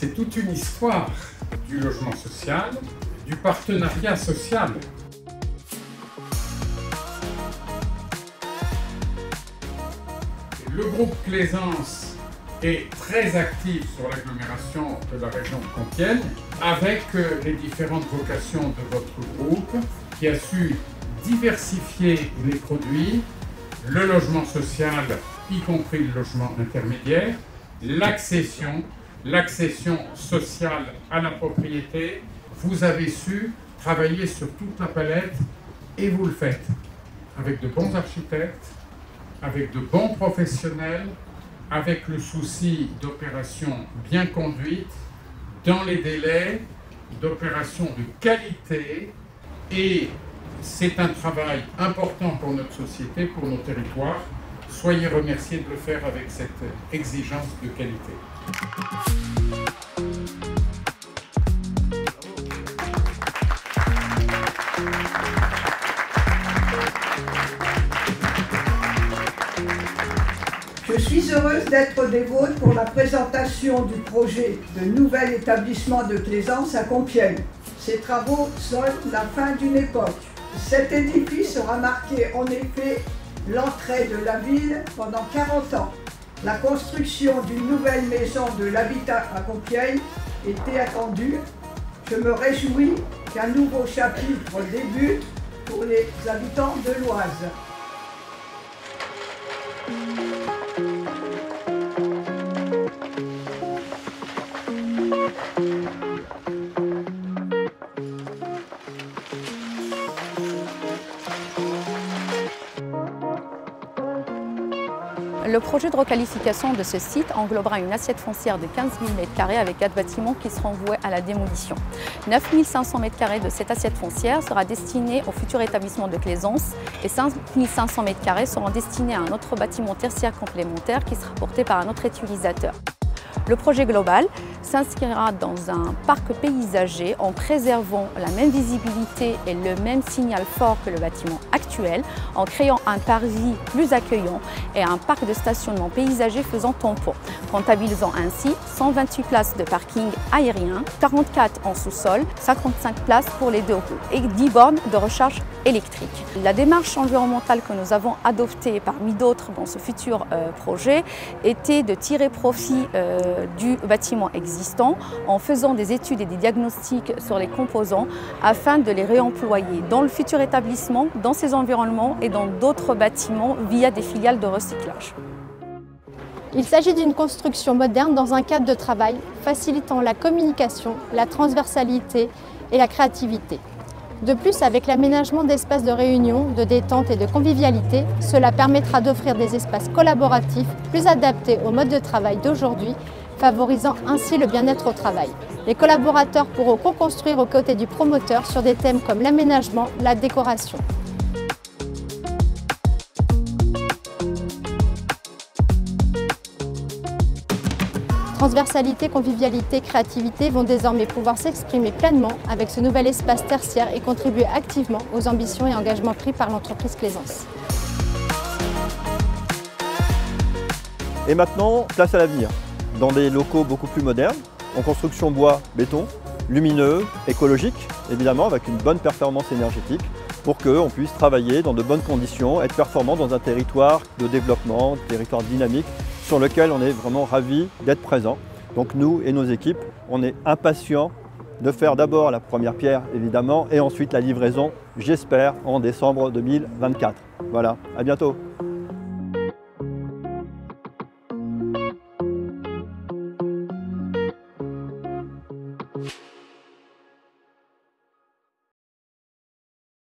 c'est toute une histoire du logement social, du partenariat social. Le groupe Plaisance est très actif sur l'agglomération de la région de Compiègne, avec les différentes vocations de votre groupe, qui a su diversifier les produits, le logement social, y compris le logement intermédiaire, l'accession sociale à la propriété. Vous avez su travailler sur toute la palette et vous le faites avec de bons architectes, avec de bons professionnels, avec le souci d'opérations bien conduites, dans les délais, d'opérations de qualité, et c'est un travail important pour notre société, pour nos territoires. Soyez remerciés de le faire avec cette exigence de qualité. Je suis heureuse d'être des vôtres pour la présentation du projet de nouvel établissement de Plaisance à Compiègne. Ces travaux sonnent la fin d'une époque. Cet édifice aura marqué en effet l'entrée de la ville pendant 40 ans. La construction d'une nouvelle maison de l'habitat à Compiègne était attendue. Je me réjouis qu'un nouveau chapitre débute pour les habitants de l'Oise. Le projet de requalification de ce site englobera une assiette foncière de 15 000 m² avec 4 bâtiments qui seront voués à la démolition. 9 500 m² de cette assiette foncière sera destinée au futur établissement de Plaisance et 5 500 m² seront destinés à un autre bâtiment tertiaire complémentaire qui sera porté par un autre utilisateur. Le projet global s'inscrira dans un parc paysager en préservant la même visibilité et le même signal fort que le bâtiment actuel, en créant un parvis plus accueillant et un parc de stationnement paysager faisant tampon, comptabilisant ainsi 128 places de parking aérien, 44 en sous-sol, 55 places pour les 2 roues et 10 bornes de recharge électrique. La démarche environnementale que nous avons adoptée parmi d'autres dans ce futur projet était de tirer profit du bâtiment existant en faisant des études et des diagnostics sur les composants afin de les réemployer dans le futur établissement, dans ces environnements et dans d'autres bâtiments via des filiales de recyclage. Il s'agit d'une construction moderne dans un cadre de travail facilitant la communication, la transversalité et la créativité. De plus, avec l'aménagement d'espaces de réunion, de détente et de convivialité, cela permettra d'offrir des espaces collaboratifs plus adaptés au mode de travail d'aujourd'hui, favorisant ainsi le bien-être au travail. Les collaborateurs pourront co-construire aux côtés du promoteur sur des thèmes comme l'aménagement, la décoration. Transversalité, convivialité, créativité vont désormais pouvoir s'exprimer pleinement avec ce nouvel espace tertiaire et contribuer activement aux ambitions et engagements pris par l'entreprise Plaisance. Et maintenant, place à l'avenir, dans des locaux beaucoup plus modernes, en construction bois, béton, lumineux, écologique, évidemment avec une bonne performance énergétique, pour qu'on puisse travailler dans de bonnes conditions, être performant dans un territoire de développement, territoire dynamique, sur lequel on est vraiment ravis d'être présent. Donc nous et nos équipes, on est impatients de faire d'abord la première pierre évidemment et ensuite la livraison, j'espère, en décembre 2024. Voilà, à bientôt.